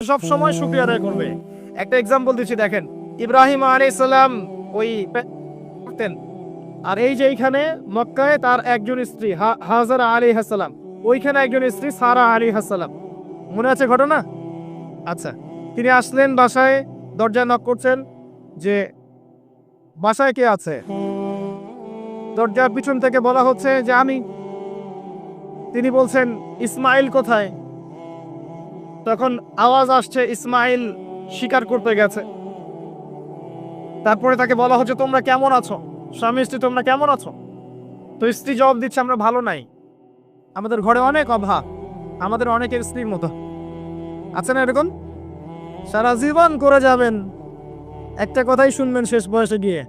সব সময় শুকরিয়া আদায় করবে। একটা এক্সাম্পল দিচ্ছি, দেখেন ইব্রাহিম আলাইহিস সালাম ওই করতেন, আর এই যে এইখানে মক্কায় তার একজন স্ত্রী হাজারা আলাইহিস সালাম, ওইখানে একজন স্ত্রী সারা আলাইহিস সালাম। মনে আছে ঘটনা? আচ্ছা, তিনি আসলেন বাসায়, দরজা নক করছেন যে বাসায় কে আছে? দরজার পিছন থেকে বলা হচ্ছে যে আমি। তিনি বলছেন ইসমাইল কোথায়? তখন আওয়াজ আসছে ইসমাইল শিকার করতে গেছে। তারপরে তাকে বলা হচ্ছে তোমরা কেমন আছো, স্বামী স্ত্রী তোমরা কেমন আছো? তো স্ত্রী জবাব দিচ্ছে আমরা ভালো নাই, আমাদের ঘরে অনেক অভাব, আমাদের অনেকের স্ত্রীর মতো আছে না এরকম? সারা জীবন করে যাবেন, একটা কথাই শুনবেন শেষ বয়সে গিয়ে,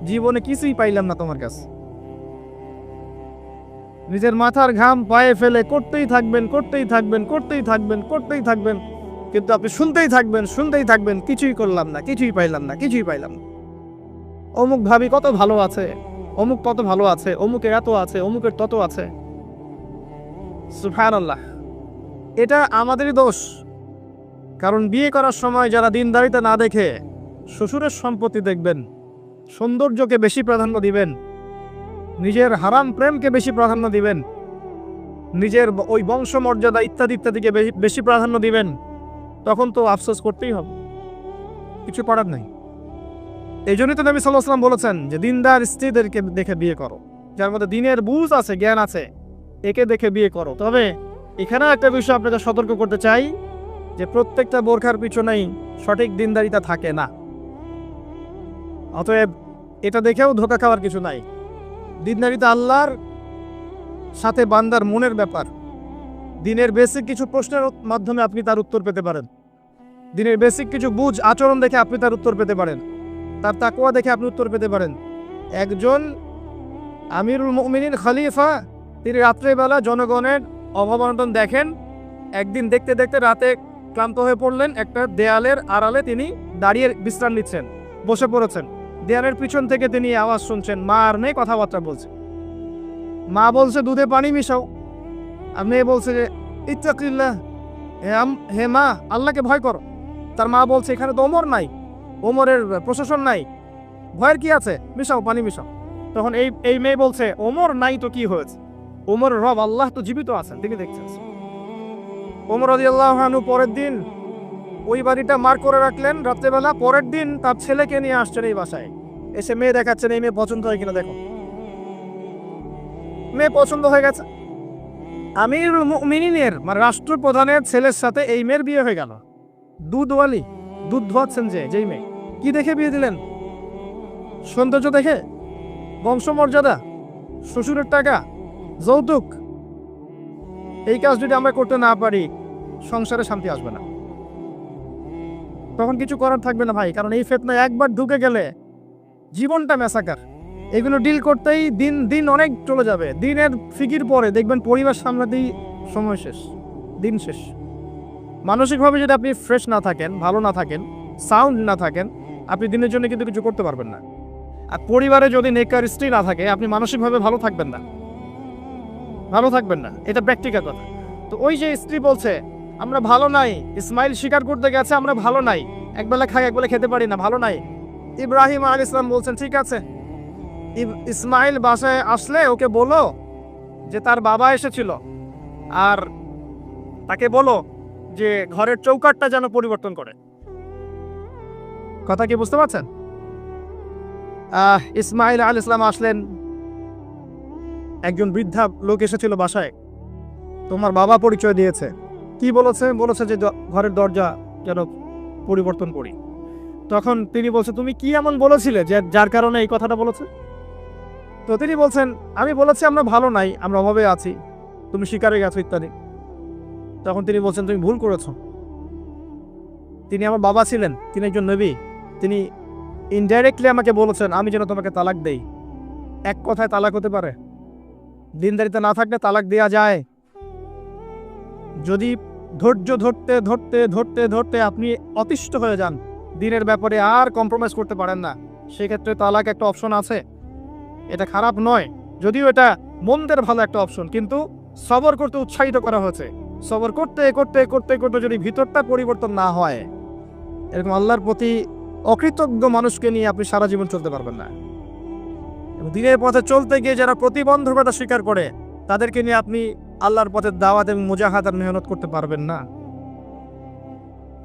জীবনে কিছুই পাইলাম না তোমার কাছে। নিজের মাথার ঘাম পায়ে ফেলে করতেই থাকবেন, করতেই থাকবেন, করতেই থাকবেন, করতেই থাকবেন, কিন্তু আপনি শুনতেই থাকবেন, শুনতেই থাকবেন, কিছুই করলাম না, কিছুই পাইলাম না, কিছুই পাইলাম না। অমুক ভাবি কত ভালো আছে, অমুক কত ভালো আছে, অমুকের এত আছে, অমুকের তত আছে। সুবহানাল্লাহ, এটা আমাদেরই দোষ। কারণ বিয়ে করার সময় যারা দিনদারিতা না দেখে শ্বশুরের সম্পত্তি দেখবেন, সৌন্দর্যকে বেশি প্রাধান্য দিবেন, নিজের হারাম প্রেমকে বেশি প্রাধান্য দিবেন, নিজের ওই বংশমর্যাদা ইত্যাদি ইত্যাদিকে বেশি প্রাধান্য দিবেন, তখন তো আফসোস করতেই হবে, কিছু করার নাই। এই জন্যই তো নবী সাল্লাল্লাহু আলাইহি ওয়াসাল্লাম বলেছেন যে দিনদার স্ত্রীদেরকে দেখে বিয়ে করো, যার মধ্যে দিনের বুঝ আছে, জ্ঞান আছে, একে দেখে বিয়ে করো। তবে এখানেও একটা বিষয় আপনাকে সতর্ক করতে চাই যে প্রত্যেকটা বোরখার পিছনেই সঠিক দিনদারিতা থাকে না। অতএব এটা দেখেও ধোঁকা খাওয়ার কিছু নাই। দিনদারিতা আল্লাহর সাথে বান্দার মনের ব্যাপার। দিনের বেসিক কিছু প্রশ্নের মাধ্যমে আপনি তার উত্তর পেতে পারেন, দিনের বেসিক কিছু বুঝ আচরণ দেখে আপনি তার উত্তর পেতে পারেন, তার তাকওয়া দেখে আপনি উত্তর পেতে পারেন। একজন আমিরুল মুমিনিন খলিফা, তিনি রাত্রেবেলা জনগণের অভাব অনটন দেখেন, একদিন দেখতে দেখতে রাতে ক্লান্ত হয়ে পড়লেন, একটা দেয়ালের আড়ালে তিনি দাঁড়িয়ে বিশ্রাম নিচ্ছেন, বসে পড়েছেন। দেয়ালের পিছন থেকে তিনি আওয়াজ শুনছেন, মা আর মেয়ে কথাবার্তা বলছে। মা বলছে দুধে পানি মিশাও, আর মেয়ে বলছে যে ইত্তাকিল্লাহ, হে মা আল্লাহকে ভয় করো। তার মা বলছে এখানে তো ওমর নাই, ওমরের প্রশাসন নাই, ভয়ের কি আছে, মিশাও পানি মিশাও। তখন এই মেয়ে বলছে ওমর নাই তো কি হয়েছে, ওমর রব আল্লাহ তো জীবিত আছেন, তিনি দেখছেন। ওমর রাদিয়াল্লাহু আনহু পরের দিন ওই বাড়িটা মার করে রাখলেন রাত্রেবেলা। পরের দিন তার ছেলেকে নিয়ে আসছেন এই বাসায়, এসে মেয়ে দেখাচ্ছেন এই মেয়ে পছন্দ হয় কিনা দেখো। মেয়ে পছন্দ হয়ে গেছে। আমিরুল মুমিনিনের মানে রাষ্ট্রপ্রধানের ছেলের সাথে এই মেয়ের বিয়ে হয়ে গেল। দুধওয়ালি, দুধ ধোয়াচ্ছেন যেই মেয়ে, কি দেখে বিয়ে দিলেন? সৌন্দর্য দেখে? বংশমর্যাদা? শ্বশুরের টাকা? যৌতুক? এই কাজ যদি আমরা করতে না পারি, সংসারে শান্তি আসবে না, তখন কিছু করার থাকবে না ভাই। কারণ এই ফিতনায় একবার ঢুকে গেলে জীবনটা মেসাকার। এগুলো ডিল করতেই দিন দিন অনেক চলে যাবে। দিনের ফিকির পরে দেখবেন পরিবার সামলাতেই সময় শেষ, দিন শেষ। মানসিকভাবে যদি আপনি ফ্রেশ না থাকেন, ভালো না থাকেন, সাউন্ড না থাকেন, আপনি দিনের জন্য কিন্তু কিছু করতে পারবেন না। আর পরিবারে যদি নেককার স্ত্রী না থাকে, আপনি মানসিকভাবে ভালো থাকবেন না, ভালো থাকবেন না, এটা প্র্যাকটিক্যাল কথা। তো ওই যে স্ত্রী বলছে আমরা ভালো নাই, ইসমাইল শিকার করতে গেছে, আমরা ভালো নাই, একবেলা খাই একবেলা খেতে পারি না, ভালো নাই। ইব্রাহিম আলাইহিস সালাম বলছেন ঠিক আছে, ইসমাইল বাসায় আসলে ওকে বলো যে তার বাবা এসেছিল, আর তাকে বলো যে ঘরের চৌকাঠটা যেন পরিবর্তন করে। কথা কি বুঝতে পারছেন? ইসমাইল আলাইহিস সালাম আসলেন, একজন বৃদ্ধা লোক এসেছিল বাসায়, তোমার বাবা পরিচয় দিয়েছে। কি বলেছে? বলেছে যে ঘরের দরজা যেন পরিবর্তন করি। তখন তিনি বলছে তুমি কি এমন বলেছিলে যে যার কারণে এই কথাটা বলেছে? তো তিনি বলছেন আমি বলেছি আমরা ভালো নাই, আমরা অভাবে আছি, তুমি শিকারে গেছো ইত্যাদি। তখন তিনি বলছেন তুমি ভুল করেছো, তিনি আমার বাবা ছিলেন, তিনি একজন নবী, তিনি ইনডাইরেক্টলি আমাকে বলেছেন আমি যেন তোমাকে তালাক দেই। এক কথায় তালাক হতে পারে? দিনদারিতা না থাকলে তালাক দেয়া যায়। যদি ধৈর্য ধরতে ধরতে ধরতে ধরতে আপনি অতিষ্ঠ হয়ে যান, দিনের ব্যাপারে আর কম্প্রোমাইজ করতে পারেন না, সেক্ষেত্রে তালাক একটা অপশন আছে। এটা খারাপ নয়, যদিও এটা মন্দের ভালো একটা অপশন, কিন্তু সবর করতে উৎসাহিত করা হয়েছে। সবর করতে করতে করতে করতে যদি ভিতরটা পরিবর্তন না হয়, এরকম আল্লাহর প্রতি অকৃতজ্ঞ মানুষকে নিয়ে আপনি সারা জীবন চলতে পারবেন না। এবং দিনের পথে চলতে গিয়ে যারা প্রতিবন্ধকতা স্বীকার করে, তাদেরকে নিয়ে আপনি আল্লাহর পথে দাওয়াত এবং মুজাহাদার মেহনত করতে পারবেন না।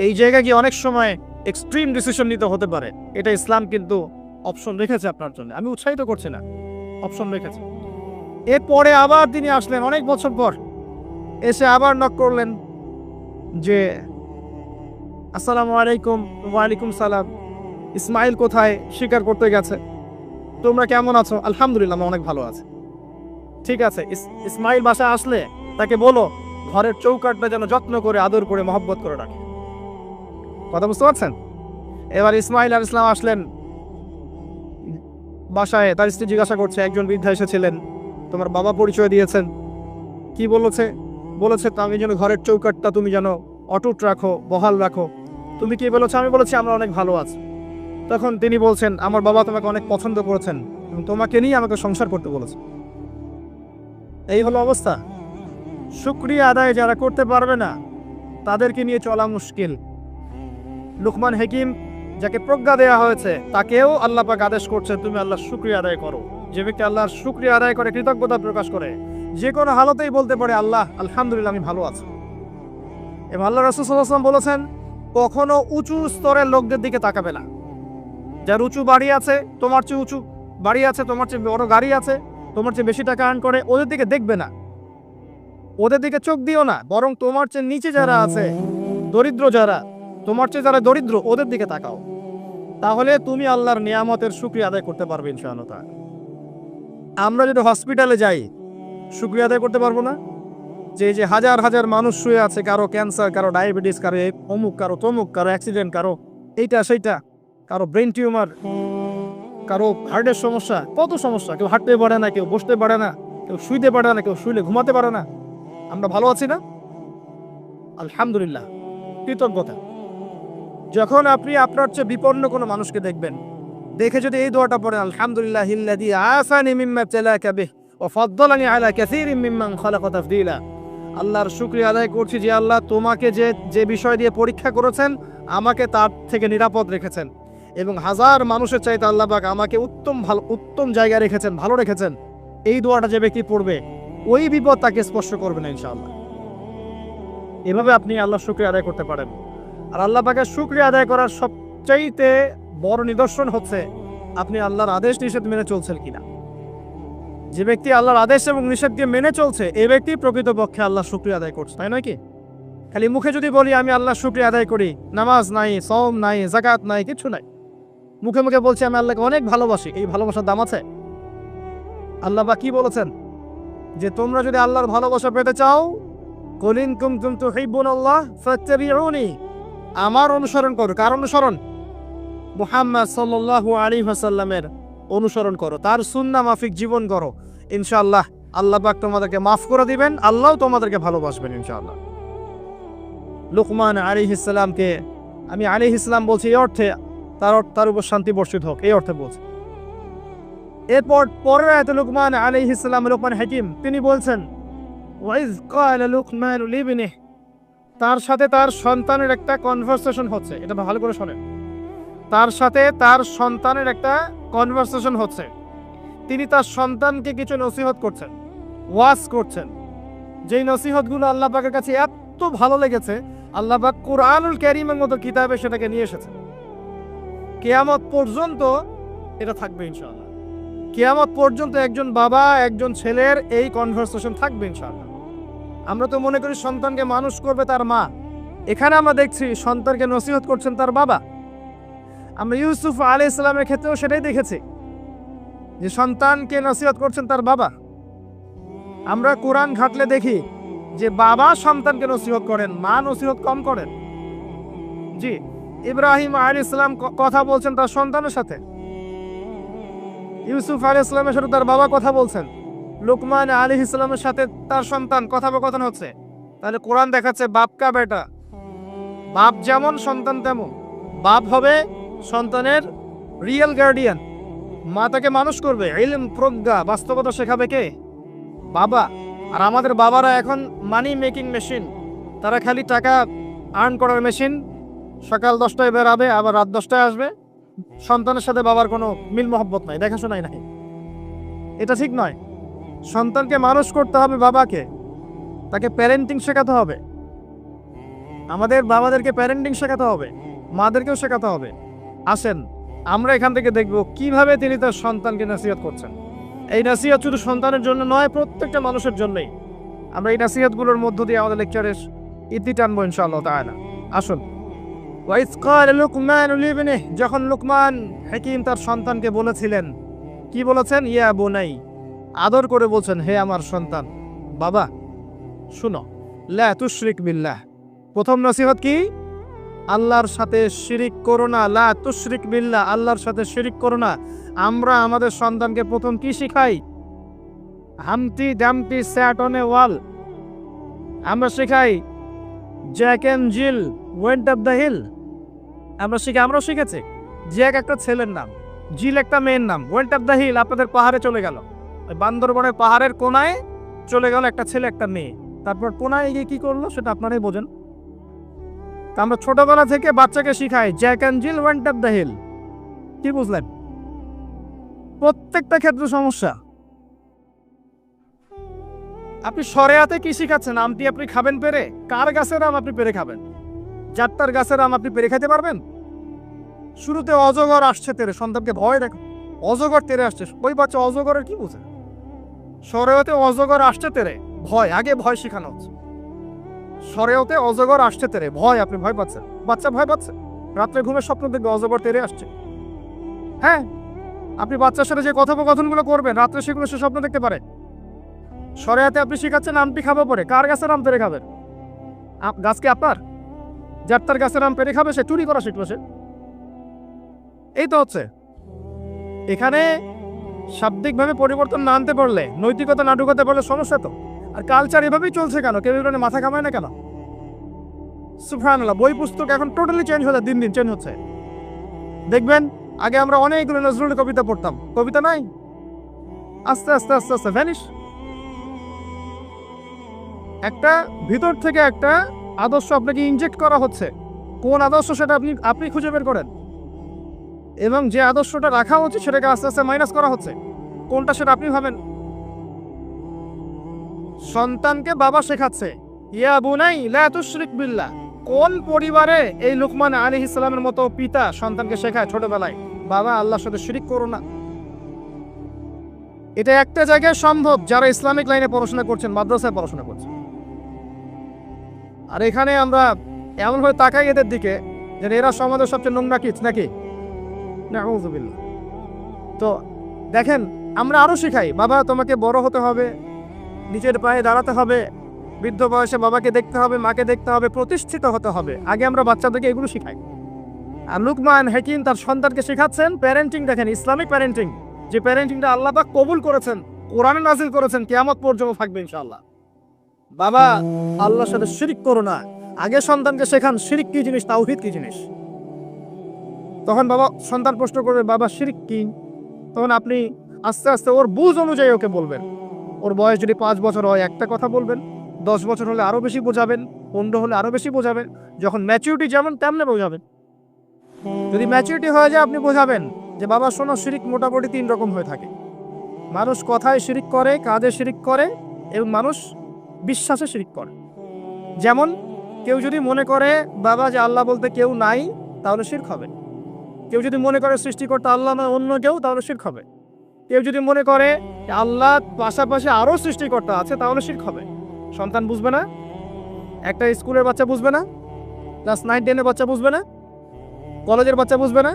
এই জায়গায় গিয়ে অনেক সময় এক্সট্রিম ডিসিশন নিতে হতে পারে। এটা ইসলাম কিন্তু অপশন রেখেছে আপনার জন্য, আমি উৎসাহিত করছি না, অপশন রেখেছে। এরপরে আবার তিনি আসলেন অনেক বছর পর, এসে আবার নক করলেন যে আসসালামু আলাইকুম। ওয়ালাইকুম সালাম। ইসমাইল কোথায়? শিকার করতে গেছে। তোমরা কেমন আছো? আলহামদুলিল্লাহ, আমি অনেক ভালো আছি। ঠিক আছে, ইসমাইল বাসায় আসলে তাকে বলো ঘরের চৌকাঠটা যেন যত্ন করে আদর করে মহব্বত করে রাখে। কথা বুঝতে পারছেন? এবার ইসমাইল আলাইহিস সালাম আসলেন বাসায়, তার স্ত্রী জিজ্ঞাসা করছে, একজন বৃদ্ধা এসেছিলেন, তোমার বাবা পরিচয় দিয়েছেন, কি বলেছে? বলেছে আমি যেন ঘরের চৌকাঠটা তুমি যেন অটুট রাখো, বহাল রাখো। তুমি কি বলেছো? আমি বলেছি আমরা অনেক ভালো আছি। তখন তিনি বলছেন, আমার বাবা তোমাকে অনেক পছন্দ করেছেন এবং তোমাকে নিয়ে আমাকে সংসার করতে বলেছে। এই হলো অবস্থা। শুকরিয়া আদায় যারা করতে পারবে না, তাদেরকে নিয়ে চলা মুশকিল। লুকমান হাকিম, যাকে প্রজ্ঞা দেওয়া হয়েছে, তাকেও আল্লাহ পাক আদেশ করছে তুমি আল্লাহর শুকরিয়া আদায় করো। যে ব্যক্তি আল্লাহর শুকরিয়া আদায় করে, কৃতজ্ঞতা প্রকাশ করে, যে কোনো হালতেই বলতে পারে আল্লাহ আলহামদুলিল্লাহ আমি ভালো আছি। এবং আল্লাহ রাসূল সাল্লাল্লাহু আলাইহি ওয়াসাল্লাম বলেছেন, কখনো উঁচু স্তরের লোকদের দিকে তাকাবে না। যার উঁচু বাড়ি আছে, তোমার চেয়ে উঁচু বাড়ি আছে, তোমার চেয়ে বড় গাড়ি আছে, তোমার চেয়ে বেশি টাকা আর্ন করে, ওদের দিকে দেখবে না, ওদের দিকে চোখ দিও না। বরং তোমার চেয়ে নিচে যারা আছে, দরিদ্র যারা, তোমার চেয়ে যারা দরিদ্র, ওদের দিকে তাকাও। তাহলে তুমি আল্লাহর নিয়ামতের শুকরিয়া আদায় করতে পারবে ইনশাআল্লাহ। আমরা যদি হসপিটালে যাই, শুকরিয়া আদায় করতে পারবো না? যে হাজার হাজার মানুষ শুয়ে আছে, কারো ক্যান্সার, কারো ডায়াবেটিস, কারো অমুক, কারো তমুক, কারো অ্যাক্সিডেন্ট, কারো এইটা সেইটা, কারো ব্রেন টিউমার, কারো হার্টের সমস্যা, কত সমস্যা। কেউ হাঁটতে পারে না, কেউ বসতে পারে না, কেউ শুইতে পারে না, কেউ শুইলে ঘুমাতে পারে না। আমরা ভালো আছি না? আলহামদুলিল্লাহ, কৃতজ্ঞতা। যখন আপনি আপনার চেয়ে বিপন্ন কোনো মানুষকে দেখবেন, দেখে যদি এই দোয়াটা পড়েন, আলহামদুলিল্লাহিল্লাযী আফানি মিম্মা ইবতালাকা বিহি ওয়া ফাদ্দালানি আলা কাসীরিম মিম্মান খালাকা তাফদীলা। আল্লাহর শুকরিয়া আদায় করছি যে আল্লাহ তোমাকে যে বিষয় দিয়ে পরীক্ষা করেছেন, আমাকে তার থেকে নিরাপদ রেখেছেন, এবং হাজার মানুষের চাইতে আল্লাহ পাক আমাকে উত্তম জায়গায় রেখেছেন, ভালো রেখেছেন। এই দোয়াটা যে ব্যক্তি পড়বে, ওই বিপদ তাকে স্পর্শ করবে না ইনশাআল্লাহ। এভাবে আপনি আল্লাহর শুকরিয়া আদায় করতে পারেন। আর আল্লাহ পাকের শুকরিয়া আদায় করার সবচাইতে বড় নিদর্শন হচ্ছে আপনি আল্লাহর আদেশ নিষেধ মেনে চলছেন কিনা। যে ব্যক্তি আল্লাহর আদেশ এবং নিষেধকে মেনে চলছে, এই ব্যক্তি প্রকৃতপক্ষে আল্লাহর শুকরিয়া আদায় করছে, তাই নয় কি? খালি মুখে যদি বলি আমি আল্লাহর শুকরিয়া আদায় করি, নামাজ নাই, সওম নাই, যাকাত নাই, কিছু নাই, মুখে মুখে বলছি আমি আল্লাহকে অনেক ভালোবাসি, এই ভালোবাসার দাম আছে? আল্লাহ পাক কি বলেছেন? যে তোমরা যদি আল্লাহর ভালোবাসা পেতে চাও, কুল ইন কুনতুম তুহিব্বুনাল্লাহ ফাত্তাবিউনি, আমার অনুসরণ করো। কার অনুসরণ? মুহাম্মদ সাল্লাল্লাহু আলাইহি ওয়াসাল্লামের অনুসরণ করো, তার সুন্নাহ মাফিক জীবন করো। ইনশাআল্লাহ আল্লাহ পাক তোমাদেরকে মাফ করে দিবেন, আল্লাহ তোমাদেরকে ভালোবাসবেন ইনশাআল্লাহ। লুকমান আলাইহিস সালামকে আমি আলাইহিস সালাম বলছি এই অর্থে, তার উপর শান্তি বর্ষিত হোক, এই অর্থে বলছি। এরপর পরের আয়াতে লুকমান আলাইহিস সালাম, লুকমান হাকিম, তিনি বলছেন ওয়াইজ ক্বালা লুকমান লিবনিহি, তার সাথে তার সন্তানের একটা কনভারসেশন হচ্ছে। এটা ভালো করে শোনেন, তার সাথে তার সন্তানের একটা কনভারসেশন হচ্ছে। তিনি তার সন্তানকে কিছু নসিহত করছেন, ওয়াজ করছেন। যেই নসিহতগুলো আল্লাহ পাকের কাছে এত ভালো লেগেছে, আল্লাহ পাক কুরআনুল কারীমের মতো কিতাবে সেটাকে নিয়ে এসেছেন। কিয়ামত পর্যন্ত এটা থাকবে ইনশাআল্লাহ। কিয়ামত পর্যন্ত একজন বাবা একজন ছেলের এই কনভারসেশন থাকবে ইনশাআল্লাহ। আমরা তো মনে করি সন্তানকে মানুষ করবে তার মা, এখানে আমরা দেখছি সন্তানকে নসিহত করছেন তার বাবা। আমরা ইউসুফ আলাইহিস সালামের ক্ষেত্রেও সেটাই দেখেছি, যে সন্তানকে নসিহত করছেন তার বাবা। আমরা কোরআন ঘাটলে দেখি যে বাবা সন্তানকে নসিহত করেন, মা নসিহত কম করেন। জি, ইব্রাহিম আলাইহিস সালাম কথা বলছেন তার সন্তানের সাথে, ইউসুফ আলাইহিস সালামের সাথে তার বাবা কথা বলছেন, লুকমান আলাইহিস সালামের সাথে তার সন্তান কথোপকথন হচ্ছে। তাহলে কোরআন দেখাচ্ছে বাপ কা বেটা, বাপ যেমন সন্তান তেমন। বাপ হবে সন্তানের রিয়েল গার্ডিয়ান, মা তাকে মানুষ করবে, ইলম, প্রজ্ঞা, বাস্তবতা শেখাবে কে? বাবা। আর আমাদের বাবারা এখন মানি মেকিং মেশিন, তারা খালি টাকা আর্ন করার মেশিন, সকাল 10টায় বেরাবে আবার রাত 10টায় আসবে, সন্তানের সাথে বাবার কোনো মিল মহব্বত নাই, দেখাশোনাই নাই। এটা ঠিক নয়। সন্তানকে মানুষ করতে হবে বাবাকে, তাকে প্যারেন্টিং শেখাতে হবে। আমাদের বাবাদেরকে প্যারেন্টিং শেখাতে হবে, মাদেরকেও শেখাতে হবে। আসেন আমরা এখান থেকে দেখব কিভাবে তিনি তার সন্তানকে নসিহত করছেন। এই নসিহত শুধু সন্তানের জন্য নয়, প্রত্যেকটা মানুষের জন্যই। আমরা এই নসিহতগুলোর মধ্য দিয়ে আমাদের লেকচারের ইতি টানবো ইনশাআল্লাহ তাআলা। আসুন। ওয়াইজ ক্বাল লুকমান লিবনিহি, যখন লুকমান হাকিম তার সন্তানকে বলেছিলেন, কি বলেছেন? ইয়া বুনাই, আদর করে বলছেন, হে আমার সন্তান, বাবা শুনো, লা তুশরিক বিল্লাহ। প্রথম নসিহত কি? আল্লাহর সাথে শিরিক করো না। লা তুশরিক বিল্লাহ, আল্লাহর সাথে শিরিক করো না। আমরা আমাদের সন্তানকে প্রথম কি শিখাই? Humpty Dumpty sat on a wall. আমরা শিখাই Jack and Jill went up the hill. আমরাও শিখেছি। জ্যাক একটা ছেলের নাম, জিল একটা মেয়ের নাম, ওয়েন্ট আপ দ্য হিল আপনাদের পাহাড়ে চলে গেল। ওই বান্দরবনের পাহাড়ের কোনায় চলে গেল একটা ছেলে একটা মেয়ে। তারপর কোনায় গিয়ে কি করলো সেটা আপনারাই বোঝেন। আমরা ছোটবেলা থেকে বাচ্চাকে শিখাই Jack and Jill went up the hill. কি বুঝলেন? প্রত্যেকটা ক্ষেত্রে সমস্যা। আপনি শরিয়াতে কি শিখাচ্ছেন? আমটি আপনি খাবেন পেরে? কার গাছের আম আপনি পেরে খাবেন? যাত্রার গাছের আম আপনি পেরে খাইতে পারবেন? শুরুতে অজগর আসছে তেরে, সন্তানকে ভয় দেখ, অজগর তেরে আসছে। ওই বাচ্চা অজগরের কি বুঝে? শরিয়াতে অজগর আসছে তেরে, ভয়, আগে ভয় শেখানো হচ্ছে। শরিয়াতে অজগর আসছে তেরে, ভয়, আপনি ভয় পাচ্ছেন, বাচ্চা ভয় পাচ্ছে। রাত্রে ঘুমের স্বপ্ন দেখবে অজগর তেরে আসছে। হ্যাঁ, আপনি বাচ্চার সাথে যে কথোপকথনগুলো করবেন রাত্রে সেগুলো সে স্বপ্ন দেখতে পারে। শরিয়াতে আপনি শিখাচ্ছেন আমটি খাবো পরে, কার গাছের আম পেরে খাবেন? গাছ কি আপনার? যার তার গাছের আম পেরে খাবে, সে চুরি করা শিখলো সে। এই তো হচ্ছে এখানে শাব্দিকভাবে পরিবর্তন না আনতে পারলে, নৈতিকতা না ঢুকাতে পারলে সমস্যা তো। আর কালচার এভাবেই চলছে কেন? কেউ এগুলো মাথা কামায় না কেন? সুবহানাল্লাহ, বই পুস্তক এখন টোটালি চেঞ্জ হচ্ছে, দিন দিন চেঞ্জ হচ্ছে। দেখবেন আগে আমরা অনেকগুলো নজরুলের কবিতা পড়তাম, কবিতা নাই, আস্তে আস্তে আস্তে আস্তে ভ্যানিশ। একটা ভিতর থেকে একটা আদর্শ আপনাকে ইনজেক্ট করা হচ্ছে। কোন আদর্শ সেটা আপনি খুঁজে বের করেন, এবং যে আদর্শটা রাখা হচ্ছে সেটাকে আস্তে আস্তে মাইনাস করা হচ্ছে। কোনটা সেটা আপনি ভাবেন। সন্তানকে বাবা শেখাচ্ছে ইয়া বুনাই লা তুশরিক বিল্লাহ। কোন পরিবারে এই লুকমান আলাইহিস সালামের মতো পিতা সন্তানকে শেখায় ছোটবেলায়, বাবা আল্লাহর সাথে শিরিক করো না? এটা একটা জায়গায় সম্ভব যারা ইসলামিক লাইনে পড়াশোনা করছেন, মাদ্রাসায় পড়াশোনা করছেন। আর এখানে আমরা এমনভাবে তাকাই এদের দিকে যে এরা সমাজের সবচেয়ে নোংরা কিচ নাকি। নাউযুবিল্লাহ। তো দেখেন, আমরা আরো শিখাই বাবা তোমাকে বড় হতে হবে, নিজের পায়ে দাঁড়াতে হবে, বৃদ্ধ বয়সে বাবাকে দেখতে হবে, মাকে দেখতে হবে, প্রতিষ্ঠিত হতে হবে। আগে আমরা বাচ্চাদেরকে এগুলো শিখাই। আর লুকমান হাকিম তার সন্তানকে শেখাচ্ছেন প্যারেন্টিং। দেখেন ইসলামিক প্যারেন্টিং, যে প্যারেন্টিংটা আল্লাহ পাক কবুল করেছেন, কোরআনে নাজিল করেছেন, কিয়ামত পর্যন্ত থাকবে ইনশাআল্লাহ। বাবা আল্লাহর সাথে শিরিক করো না। আগে সন্তানকে শেখান শিরিক কি জিনিস, তাওহীদ কি জিনিস। তখন বাবা সন্তান প্রশ্ন করবে বাবা শিরিক কি, তখন আপনি আস্তে আস্তে ওর বুঝ অনুযায়ী ওকে বলবেন। ওর বয়স যদি 5 বছর হয় একটা কথা বলবেন, 10 বছর হলে আরো বেশি বোঝাবেন, 15 হলে আরো বেশি বোঝাবেন। যখন ম্যাচুরিটি যেমন তেমনি বোঝাবেন। যদি ম্যাচুরিটি হয়ে যায় আপনি বোঝাবেন যে বাবা শোনো, শিরিক মোটামুটি 3 রকম হয়ে থাকে। মানুষ কথায় শিরিক করে, কাজে শিরিক করে, এবং মানুষ বিশ্বাসে শিরিক করে। যেমন কেউ যদি মনে করে বাবা যে আল্লাহ বলতে কেউ নাই, তাহলে শিরক হবে। কেউ যদি মনে করে সৃষ্টিকর্তা আল্লাহ নয় অন্য কেউ, তাহলে শিরক হবে। কেউ যদি মনে করে আল্লাহ পাশাপাশি আরো সৃষ্টিকর্তা আছে, তাহলে শিরক হবে। সন্তান বুঝবে না, একটা স্কুলের বাচ্চা বুঝবে না, ক্লাস 9-10 বাচ্চা বুঝবে না, কলেজের বাচ্চা বুঝবে না,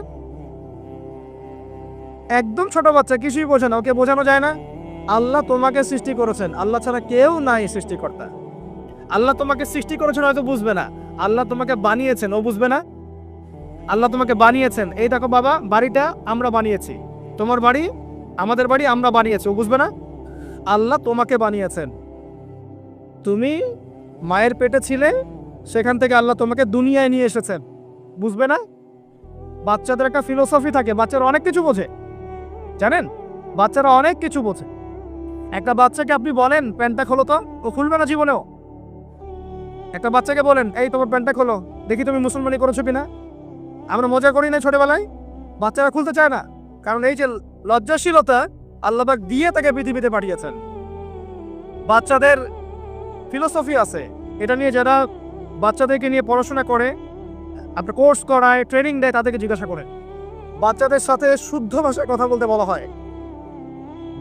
একদম ছোট বাচ্চা কিছুই বোঝে না, ওকে বোঝানো যায় না আল্লাহ তোমাকে সৃষ্টি করেছেন, আল্লাহ ছাড়া কেউ নাই সৃষ্টিকর্তা। আল্লাহ তোমাকে সৃষ্টি করেছেন হয়তো বুঝবে না, আল্লাহ তোমাকে বানিয়েছেন ও বুঝবে না। আল্লাহ তোমাকে বানিয়েছেন, এই দেখো বাবা বাড়িটা আমরা বানিয়েছি, তোমার বাড়ি আমাদের বাড়ি আমরা বানিয়েছি, ও বুঝবে না। আল্লাহ তোমাকে বানিয়েছেন, তুমি মায়ের পেটে ছিলে, সেখান থেকে আল্লাহ তোমাকে দুনিয়ায় নিয়ে এসেছেন, বুঝবে না। বাচ্চাদের একটা ফিলোসফি থাকে, বাচ্চারা অনেক কিছু বোঝে, জানেন, বাচ্চারা অনেক কিছু বোঝে। একটা বাচ্চাকে আপনি বলেন প্যান্টটা খোলো তো, ও খুলবে না জীবনেও। একটা বাচ্চাকে বলেন, এই তোমার প্যান্টটা খোলো, দেখি তুমি মুসলমানি করেছো কিনা। আমরা মজা করি না ছোটবেলায়, বাচ্চারা খুলতে চায় না, কারণ এই যে লজ্জাশীলতা আল্লাহ পাক দিয়ে তাকে পৃথিবীতে পাঠিয়েছেন। বাচ্চাদের ফিলোসফি আছে, এটা নিয়ে যারা বাচ্চাদেরকে নিয়ে পড়াশোনা করে, আপনার কোর্স করায়, ট্রেনিং দেয়, তাদেরকে জিজ্ঞাসা করেন। বাচ্চাদের সাথে শুদ্ধ ভাষায় কথা বলতে বলা হয়,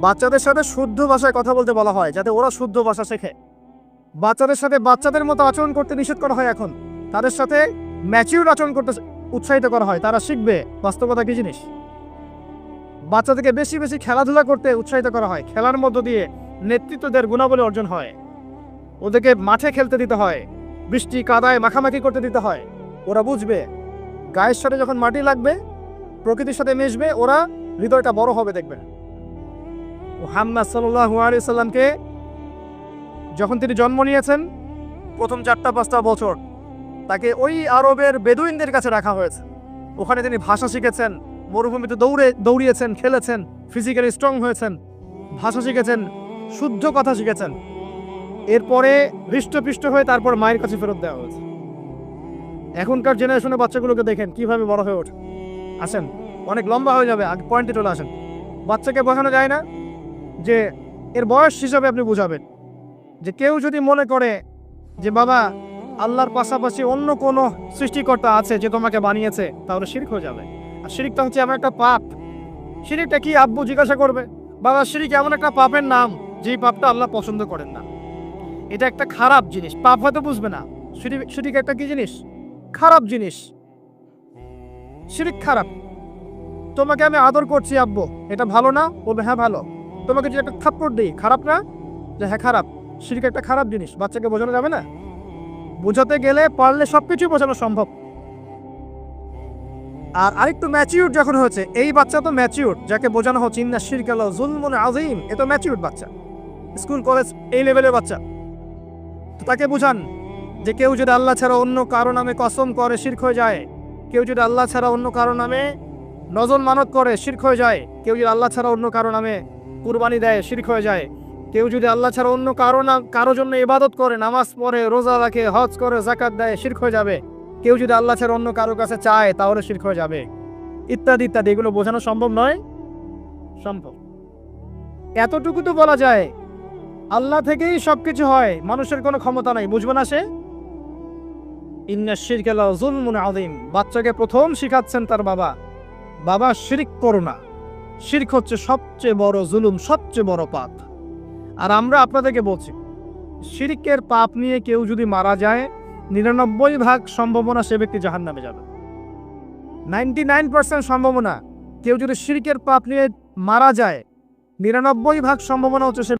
বাচ্চাদের সাথে শুদ্ধ ভাষায় কথা বলতে বলা হয়, যাতে ওরা শুদ্ধ ভাষা শেখে। বাচ্চাদের সাথে বাচ্চাদের মতো আচরণ করতে নিষেধ করা হয় এখন, তাদের সাথে ম্যাচিউর আচরণ করতে উৎসাহিত করা হয়, তারা শিখবে বাস্তবতা কি জিনিস। বাচ্চাদেরকে বেশি বেশি খেলাধুলা করতে উৎসাহিত করা হয়, খেলার মধ্য দিয়ে নেতৃত্বদের গুণাবলী অর্জন হয়। ওদেরকে মাঠে খেলতে দিতে হয়, বৃষ্টি কাদায় মাখামাখি করতে দিতে হয়। ওরা বুঝবে গায়ের সাথে যখন মাটি লাগবে, প্রকৃতির সাথে মিশবে, ওরা হৃদয়টা বড় হবে। দেখবে মুহাম্মদ সাল্লাল্লাহু আলাইহি সাল্লামকে যখন তিনি জন্ম নিয়েছেন, প্রথম 4-5 বছর তাকে ওই আরবের বেদুইনদের কাছে রাখা হয়েছে। ওখানে তিনি ভাষা শিখেছেন, মরুভূমিতে দৌড়িয়েছেন, খেলেছেন, ফিজিক্যালি স্ট্রং হয়েছেন, ভাষা শিখেছেন, শুদ্ধ কথা শিখেছেন। এরপরে হৃষ্টপুষ্ট হয়ে তারপর মায়ের কাছে ফেরত দেওয়া হয়েছে। এখনকার জেনারেশনের বাচ্চাগুলোকে দেখেন কিভাবে বড় হয়ে ওঠে। আসেন, অনেক লম্বা হয়ে যাবে, আগে পয়েন্টে চলে আসেন। বাচ্চাকে বোঝানো যায় না যে এর বয়স হিসাবে আপনি বুঝাবেন যে কেউ যদি মনে করে যে বাবা আল্লাহর পাশাপাশি অন্য কোনো সৃষ্টিকর্তা আছে যে তোমাকে বানিয়েছে, তাহলে শিরক হয়ে যাবে। আর শিরকটা হচ্ছে এমন একটা পাপ। শিরকটা কি আব্বু জিজ্ঞাসা করবে, বাবা শিরক এমন একটা পাপের নাম যেই পাপটা আল্লাহ পছন্দ করেন না। এটা একটা খারাপ জিনিস, পাপ হয়তো বুঝবে না। শিরক একটা কি জিনিস? খারাপ জিনিস। শিরক খারাপ। তোমাকে আমি আদর করছি আব্বু, এটা ভালো না? বলবে হ্যাঁ ভালো। তোমাকে যদি একটা থাপ্পড় দিই, খারাপ না? যে হ্যাঁ খারাপ। শিরক একটা খারাপ জিনিস, বাচ্চাকে বোঝানো যাবে না। বোঝাতে গেলে পারলে সবকিছুই বোঝানো সম্ভব। আর আরেকটু ম্যাচিউর যখন হয়েছে, এই বাচ্চা তো ম্যাচিউর, যাকে বোঝানো হচ্ছে ইন্না শিরকা লাযুলমুন আযীম, এ তো ম্যাচিউর বাচ্চা, স্কুল কলেজ এই লেভেলের বাচ্চা। তো তাকে বুঝান যে কেউ যদি আল্লাহ ছাড়া অন্য কারো নামে কসম করে, শিরক হয়ে যায়। কেউ যদি আল্লাহ ছাড়া অন্য কারো নামে নজর মানত করে, শিরক হয়ে যায়। কেউ যদি আল্লাহ ছাড়া অন্য কারো নামে কুরবানি দেয়, শিরক হয়ে যায়। কেউ যদি আল্লাহ ছাড়া অন্য কারো জন্য ইবাদত করে, নামাজ পড়ে, রোজা রাখে, হজ করে, যাকাত দেয়, শিরক হয়ে যাবে। কেউ যদি আল্লাহ ছাড়া অন্য কারো কাছে চায়, তাহলে শিরক হয়ে যাবে, ইত্যাদি ইত্যাদি। এগুলো বোঝানো সম্ভব নয়? সম্ভব। এতটুকু তো বলা যায় আল্লাহ থেকেই সবকিছু হয়, মানুষের কোনো ক্ষমতা নাই। বুঝবে না সে? ইন্না শিরকা লাযুলমুন আযীম। বাচ্চাকে প্রথম শিখাচ্ছেন তার বাবা, বাবা শিরক করো না। শিরক হচ্ছে সবচেয়ে বড় জুলুম, সবচেয়ে বড় পাপ। আর আমরা আপনাদেরকে বলছি, শিরকের পাপ নিয়ে কেউ যদি মারা যায়, 99% সম্ভাবনা সে ব্যক্তি জাহান্নামে যাবে। 99% সম্ভাবনা। কেউ যদি শিরকের পাপ নিয়ে মারা যায়, 99% সম্ভাবনা হচ্ছে সে